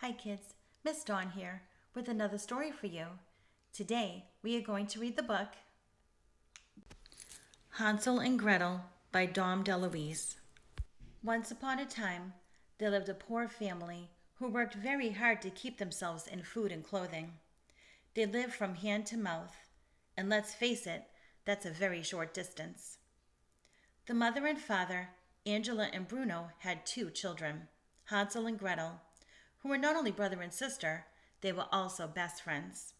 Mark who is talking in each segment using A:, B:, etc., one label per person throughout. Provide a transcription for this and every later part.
A: Hi kids, Miss Dawn here with another story for you. Today we are going to read the book Hansel and Gretel by DeLuise. Once upon a time, there lived a poor family who worked very hard to keep themselves in food and clothing. They lived from hand to mouth, and let's face it, that's a very short distance. The mother and father, Angela and Bruno, had 2 children, Hansel and Gretel, who were not only brother and sister, they were also best friends.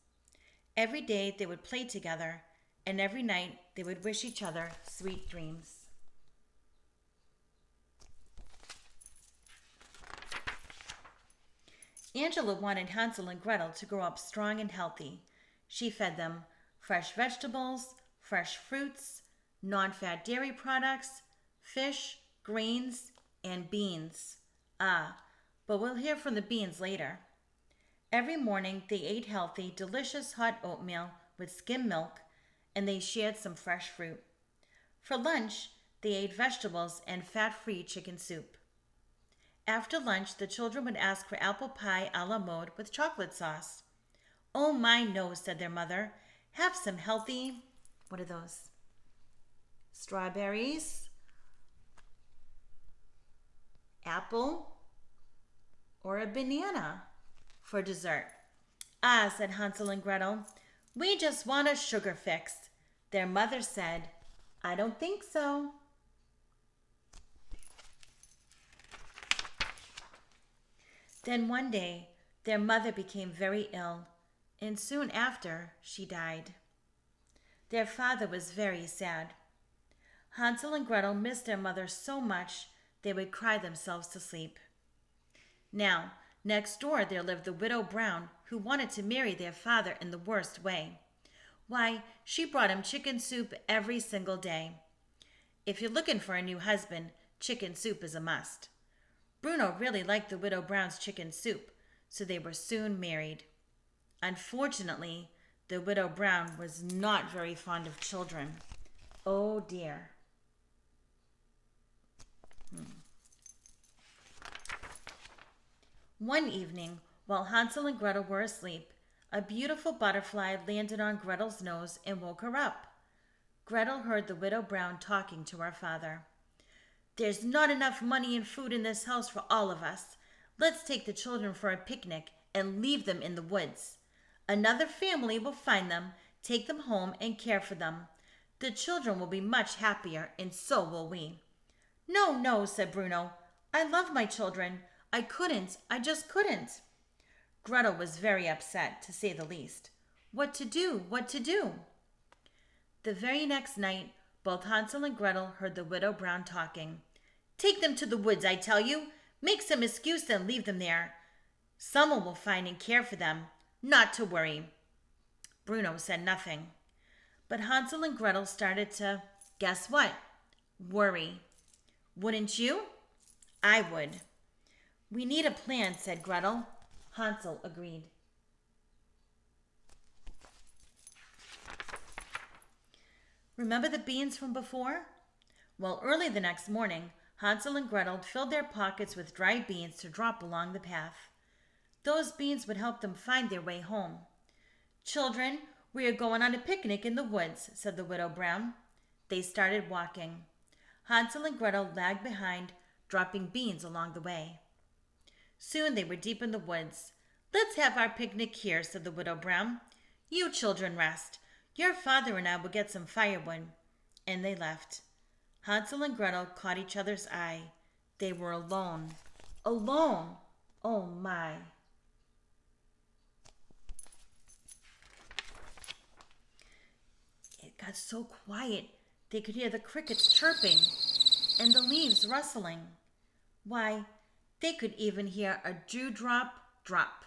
A: Every day they would play together, and every night they would wish each other sweet dreams. Angela wanted Hansel and Gretel to grow up strong and healthy. She fed them fresh vegetables, fresh fruits, non-fat dairy products, fish, grains, and beans. But we'll hear from the beans later. Every morning they ate healthy, delicious hot oatmeal with skim milk, and they shared some fresh fruit. For lunch, they ate vegetables and fat-free chicken soup. After lunch, the children would ask for apple pie a la mode with chocolate sauce. "Oh my, no," said their mother. "Have some healthy," what are those? Strawberries, apple, or a banana for dessert. "Ah," said Hansel and Gretel, "we just want a sugar fix." Their mother said, "I don't think so." Then one day, their mother became very ill, and soon after, she died. Their father was very sad. Hansel and Gretel missed their mother so much they would cry themselves to sleep. Now, next door there lived the widow Brown, who wanted to marry their father in the worst way. Why, she brought him chicken soup every single day. If you're looking for a new husband, chicken soup is a must. Bruno really liked the widow Brown's chicken soup, so they were soon married. Unfortunately, the widow Brown was not very fond of children. Oh dear. One evening, while Hansel and Gretel were asleep, a beautiful butterfly landed on Gretel's nose and woke her up. Gretel heard the widow Brown talking to her father. "There's not enough money and food in this house for all of us. Let's take the children for a picnic and leave them in the woods. Another family will find them, take them home, and care for them. The children will be much happier, and so will we." "No, no," said Bruno. "I love my children. I just couldn't." Gretel was very upset, to say the least. What to do? What to do? The very next night, both Hansel and Gretel heard the widow Brown talking. "Take them to the woods, I tell you. Make some excuse and leave them there. Someone will find and care for them. Not to worry." Bruno said nothing. But Hansel and Gretel started to, guess what? Worry. Wouldn't you? I would. "We need a plan," said Gretel. Hansel agreed. Remember the beans from before? Well, early the next morning, Hansel and Gretel filled their pockets with dry beans to drop along the path. Those beans would help them find their way home. "Children, we are going on a picnic in the woods," said the widow Brown. They started walking. Hansel and Gretel lagged behind, dropping beans along the way. Soon they were deep in the woods. "Let's have our picnic here," said the widow Brown. "You children rest. Your father and I will get some firewood." And they left. Hansel and Gretel caught each other's eye. They were alone. Alone! Oh my! It got so quiet they could hear the crickets chirping and the leaves rustling. Why, they could even hear a dewdrop drop.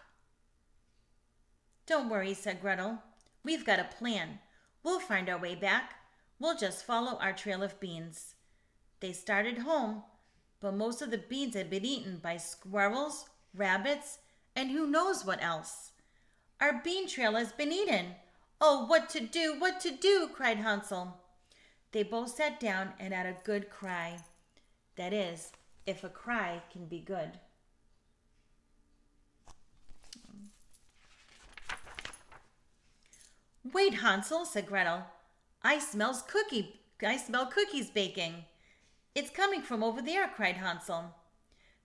A: "Don't worry," said Gretel. "We've got a plan. We'll find our way back. We'll just follow our trail of beans." They started home, but most of the beans had been eaten by squirrels, rabbits, and who knows what else. "Our bean trail has been eaten. Oh, what to do? What to do?" cried Hansel. They both sat down and had a good cry. That is, if a cry can be good. Wait, Hansel, said Gretel. I smell cookies baking. It's coming from over there, cried Hansel.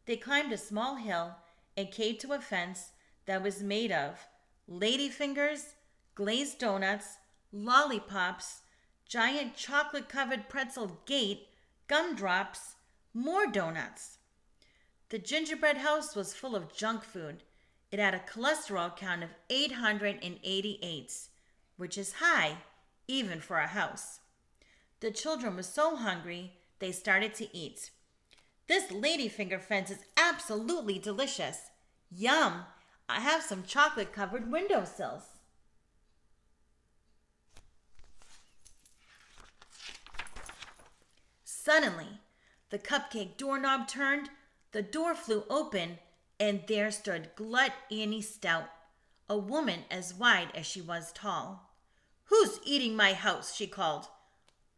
A: They climbed a small hill and came to a fence that was made of ladyfingers, glazed donuts, lollipops, giant chocolate-covered pretzel gate, gumdrops, more donuts. The gingerbread house was full of junk food. It had a cholesterol count of 888, which is high, even for a house. The children were so hungry, they started to eat. This ladyfinger fence is absolutely delicious. Yum! I have some chocolate-covered windowsills. Suddenly, the cupcake doorknob turned, the door flew open, and there stood Glut Annie Stout, a woman as wide as she was tall. Who's eating my house? She called.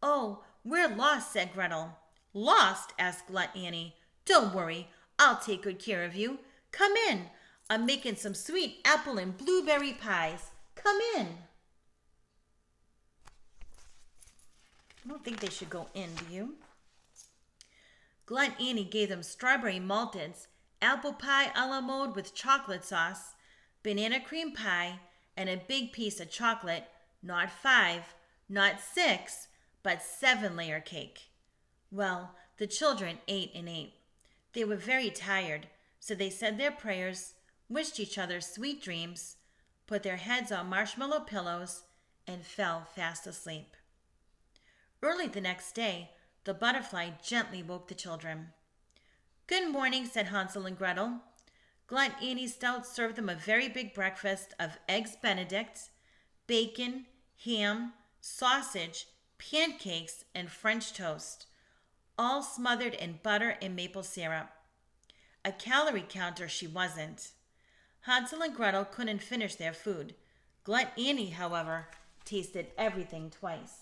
A: Oh, we're lost, said Gretel. Lost? Asked Glut Annie. Don't worry, I'll take good care of you. Come in. I'm making some sweet apple and blueberry pies. Come in. I don't think they should go in, do you? Glut Annie gave them strawberry malteds, apple pie a la mode with chocolate sauce, banana cream pie, and a big piece of chocolate, not 5, not 6, but 7-layer cake. Well, the children ate and ate. They were very tired, so they said their prayers, wished each other sweet dreams, put their heads on marshmallow pillows, and fell fast asleep. Early the next day, the butterfly gently woke the children. Good morning, said Hansel and Gretel. Glut Annie Stout served them a very big breakfast of eggs Benedict, bacon, ham, sausage, pancakes, and French toast, all smothered in butter and maple syrup. A calorie counter she wasn't. Hansel and Gretel couldn't finish their food. Glut Annie, however, tasted everything twice.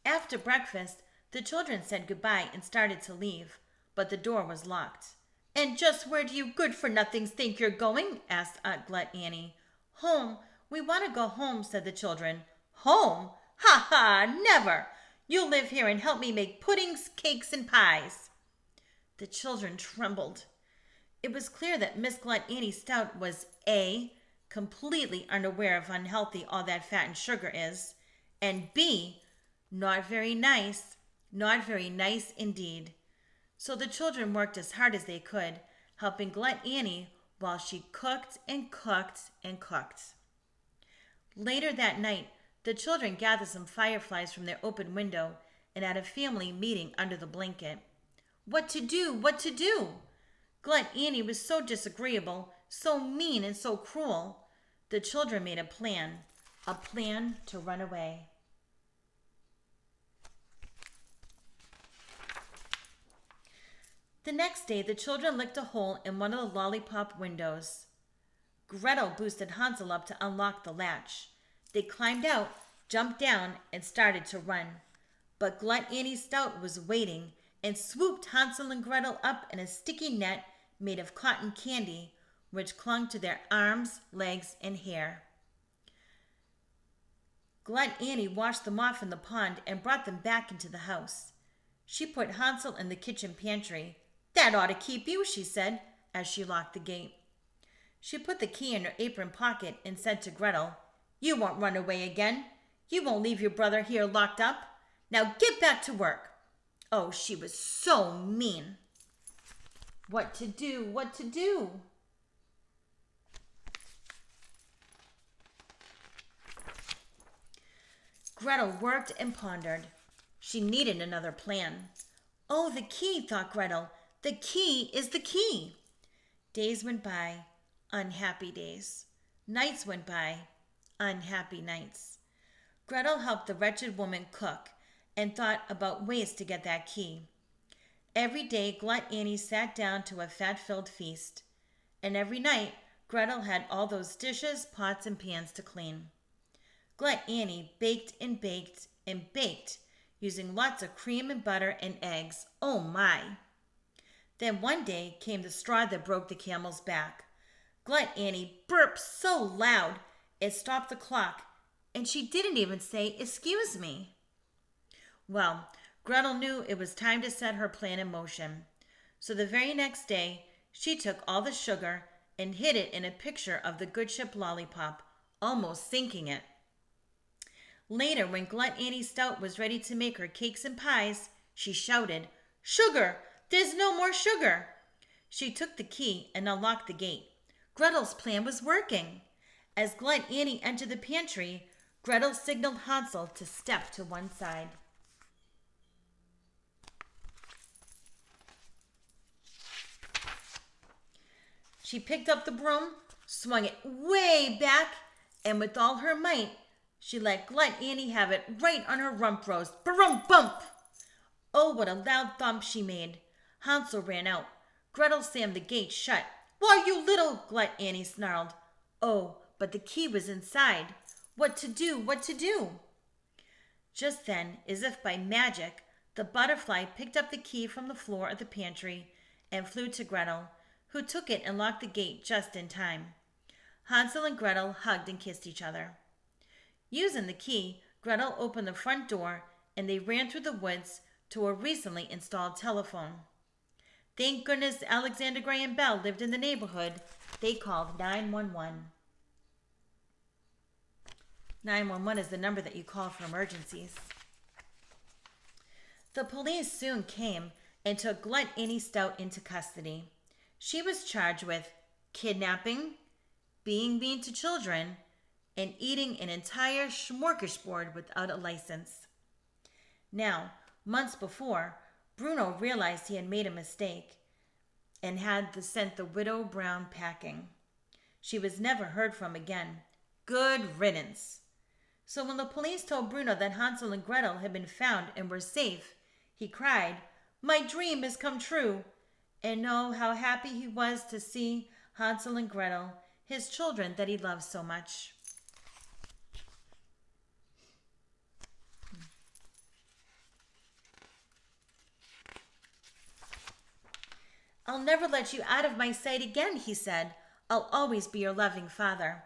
A: After breakfast, the children said goodbye and started to leave, but the door was locked. And just where do you good-for-nothings think you're going? Asked Aunt Glut Annie. Home. We want to go home, said the children. Home? Ha ha, never! You'll live here and help me make puddings, cakes, and pies. The children trembled. It was clear that Miss Glut Annie Stout was A, completely unaware of how unhealthy all that fat and sugar is, and B, not very nice indeed. So the children worked as hard as they could, helping Glut Annie while she cooked and cooked and cooked. Later that night, the children gathered some fireflies from their open window and had a family meeting under the blanket. What to do? What to do? Glut Annie was so disagreeable, so mean and so cruel. The children made a plan to run away. The next day, the children licked a hole in one of the lollipop windows. Gretel boosted Hansel up to unlock the latch. They climbed out, jumped down, and started to run. But Glut Annie Stout was waiting and swooped Hansel and Gretel up in a sticky net made of cotton candy, which clung to their arms, legs, and hair. Glut Annie washed them off in the pond and brought them back into the house. She put Hansel in the kitchen pantry. That ought to keep you, she said, as she locked the gate. She put the key in her apron pocket and said to Gretel, You won't run away again. You won't leave your brother here locked up. Now get back to work. Oh, she was so mean. What to do? What to do? Gretel worked and pondered. She needed another plan. Oh, the key, thought Gretel. The key is the key. Days went by, unhappy days. Nights went by, unhappy nights. Gretel helped the wretched woman cook and thought about ways to get that key. Every day, Glut Annie sat down to a fat-filled feast. And every night, Gretel had all those dishes, pots, and pans to clean. Glut Annie baked and baked and baked, using lots of cream and butter and eggs. Oh my! Then one day came the straw that broke the camel's back. Glut Annie burped so loud it stopped the clock, and she didn't even say, "Excuse me." Well, Gretel knew it was time to set her plan in motion. So the very next day, she took all the sugar and hid it in a picture of the good ship lollipop, almost sinking it. Later, when Glut Annie Stout was ready to make her cakes and pies, she shouted, "Sugar! There's no more sugar!" She took the key and unlocked the gate. Gretel's plan was working. As Glut Annie entered the pantry, Gretel signaled Hansel to step to one side. She picked up the broom, swung it way back, and with all her might, she let Glut Annie have it right on her rump roast. Ba-rum bump! Oh, what a loud thump she made. Hansel ran out. Gretel slammed the gate shut. "Why, you little—" Glut Annie snarled. Oh, but the key was inside. What to do? What to do? Just then, as if by magic, the butterfly picked up the key from the floor of the pantry and flew to Gretel, who took it and locked the gate just in time. Hansel and Gretel hugged and kissed each other. Using the key, Gretel opened the front door and they ran through the woods to a recently installed telephone. Thank goodness Alexander Graham Bell lived in the neighborhood. They called 911. 911 is the number that you call for emergencies. The police soon came and took Glut Annie Stout into custody. She was charged with kidnapping, being mean to children, and eating an entire smorgasbord without a license. Now, months before, Bruno realized he had made a mistake and had sent the widow Brown packing. She was never heard from again. Good riddance. So when the police told Bruno that Hansel and Gretel had been found and were safe, he cried, "My dream has come true." And oh, how happy he was to see Hansel and Gretel, his children that he loved so much. "I'll never let you out of my sight again," he said. "I'll always be your loving father."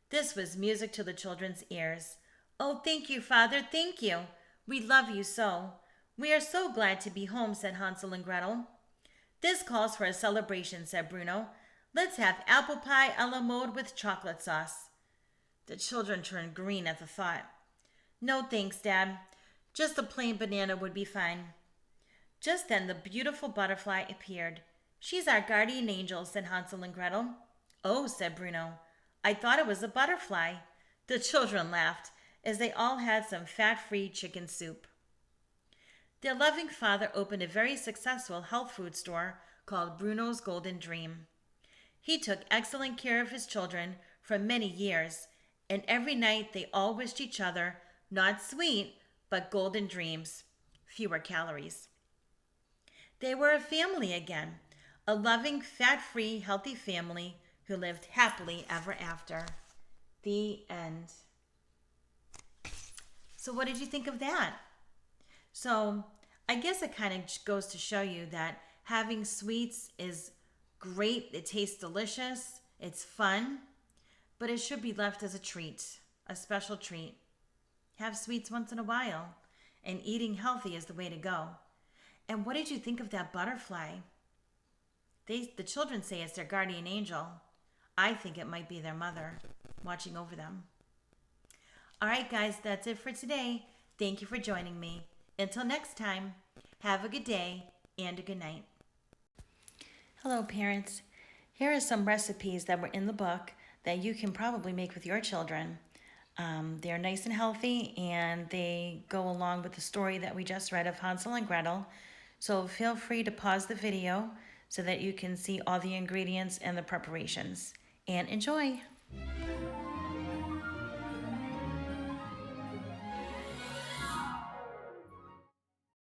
A: This was music to the children's ears. "Oh, thank you, Father, thank you. We love you so. We are so glad to be home," said Hansel and Gretel. "This calls for a celebration," said Bruno. "Let's have apple pie a la mode with chocolate sauce." The children turned green at the thought. "No thanks, Dad. Just a plain banana would be fine." Just then the beautiful butterfly appeared. "She's our guardian angel," said Hansel and Gretel. "Oh," said Bruno, "I thought it was a butterfly." The children laughed as they all had some fat-free chicken soup. Their loving father opened a very successful health food store called Bruno's Golden Dream. He took excellent care of his children for many years, and every night they all wished each other not sweet, but golden dreams, fewer calories. They were a family again, a loving, fat-free, healthy family who lived happily ever after. The end. So what did you think of that? So I guess it kind of goes to show you that having sweets is great. It tastes delicious. It's fun. But it should be left as a treat, a special treat. Have sweets once in a while. And eating healthy is the way to go. And what did you think of that butterfly? The children say it's their guardian angel. I think it might be their mother watching over them. All right, guys, that's it for today. Thank you for joining me. Until next time, have a good day and a good night. Hello, parents. Here are some recipes that were in the book that you can probably make with your children. They're nice and healthy, and they go along with the story that we just read of Hansel and Gretel. So feel free to pause the video so that you can see all the ingredients and the preparations. And enjoy!